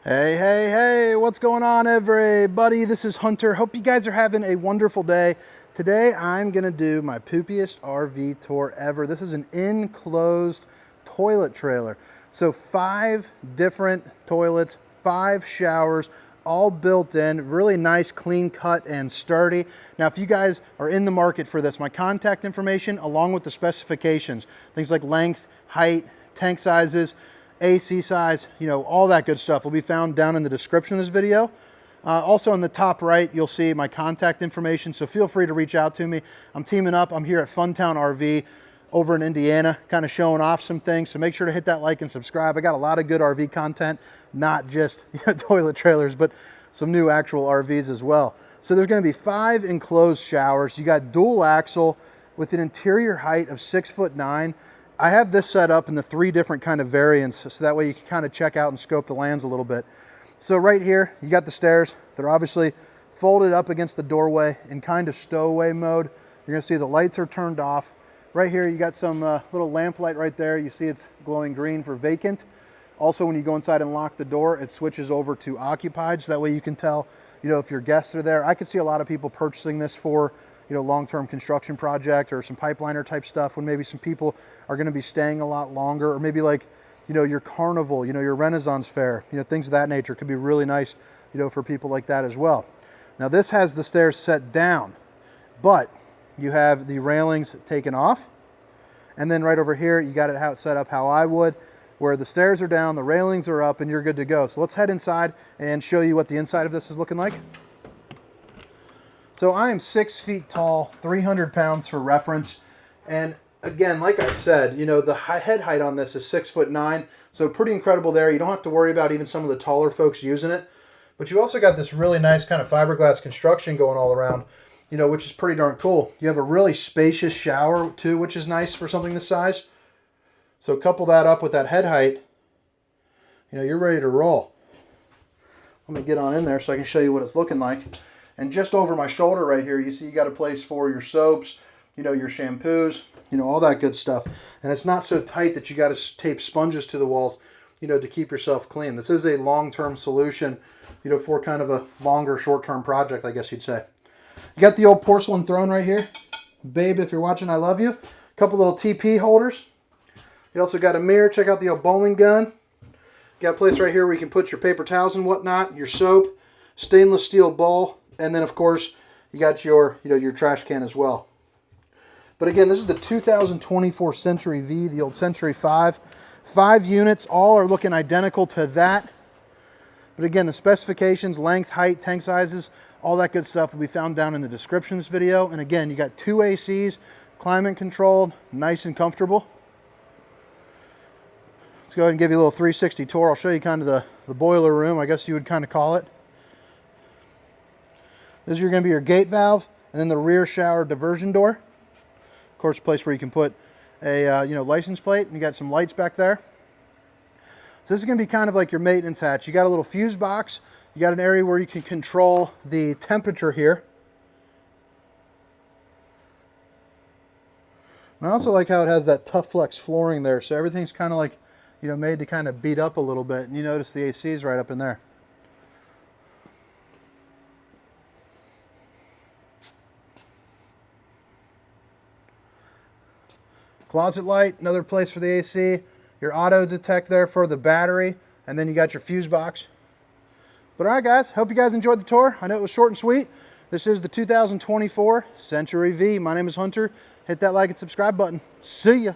Hey, hey, hey, what's going on, everybody? This is Hunter. Hope you guys are having a wonderful day. Today, I'm gonna do my poopiest RV tour ever. This is an enclosed toilet trailer. So 5 different toilets, 5 showers, all built in, really nice, clean cut and sturdy. Now, if you guys are in the market for this, my contact information along with the specifications, things like length, height, tank sizes, AC size, all that good stuff will be found down in the description of this video. Also in the top right, you'll see my contact information, so feel free to reach out to me. I'm teaming up. I'm here at Funtown RV over in Indiana, kind of showing off some things, so make sure to hit that like and subscribe. I got a lot of good RV content, not just toilet trailers, but some new actual RVs as well. So there's going to be 5 enclosed showers. You got dual axle with an interior height of 6'9". I have this set up in the 3 different kind of variants, so that way you can kind of check out and scope the lands a little bit. So right here, you got the stairs. They're obviously folded up against the doorway in kind of stowaway mode. You're gonna see the lights are turned off. Right here, you got some little lamp light right there. You see it's glowing green for vacant. Also, when you go inside and lock the door, it switches over to occupied, so that way you can tell, if your guests are there. I could see a lot of people purchasing this for long-term construction project or some pipeliner type stuff when maybe some people are going to be staying a lot longer, or maybe like, your carnival, your Renaissance fair, things of that nature could be really nice, for people like that as well. Now this has the stairs set down, but you have the railings taken off. And then right over here, you got it set up how I would, where the stairs are down, the railings are up, and you're good to go. So let's head inside and show you what the inside of this is looking like. So I am 6 feet tall, 300 pounds for reference. And again, like I said, the head height on this is 6'9", so pretty incredible there. You don't have to worry about even some of the taller folks using it. But you also got this really nice kind of fiberglass construction going all around, which is pretty darn cool. You have a really spacious shower too, which is nice for something this size. So couple that up with that head height, you're ready to roll. Let me get on in there so I can show you what it's looking like. And just over my shoulder right here, you see you got a place for your soaps, your shampoos, all that good stuff. And it's not so tight that you got to tape sponges to the walls, to keep yourself clean. This is a long-term solution, for kind of a longer short-term project, I guess you'd say. You got the old porcelain throne right here. Babe, if you're watching, I love you. A couple little TP holders. You also got a mirror. Check out the old bowling gun. You got a place right here where you can put your paper towels and whatnot, your soap, stainless steel bowl. And then, of course, you got your, your trash can as well. But again, this is the 2024 Century V, the old Century 5. 5 units, all are looking identical to that. But again, the specifications, length, height, tank sizes, all that good stuff will be found down in the description of this video. And again, you got 2 ACs, climate controlled, nice and comfortable. Let's go ahead and give you a little 360 tour. I'll show you kind of the boiler room, I guess you would kind of call it. This is going to be your gate valve, and then the rear shower diversion door. Of course, a place where you can put a license plate, and you got some lights back there. So this is going to be kind of like your maintenance hatch. You got a little fuse box. You got an area where you can control the temperature here. And I also like how it has that tough flex flooring there, so everything's kind of like, made to kind of beat up a little bit. And you notice the AC is right up in there. Closet light, another place for the AC, your auto detect there for the battery, and then you got your fuse box. But all right, guys, hope you guys enjoyed the tour. I know it was short and sweet. This is the 2024 Century V. My name is Hunter. Hit that like and subscribe button. See ya.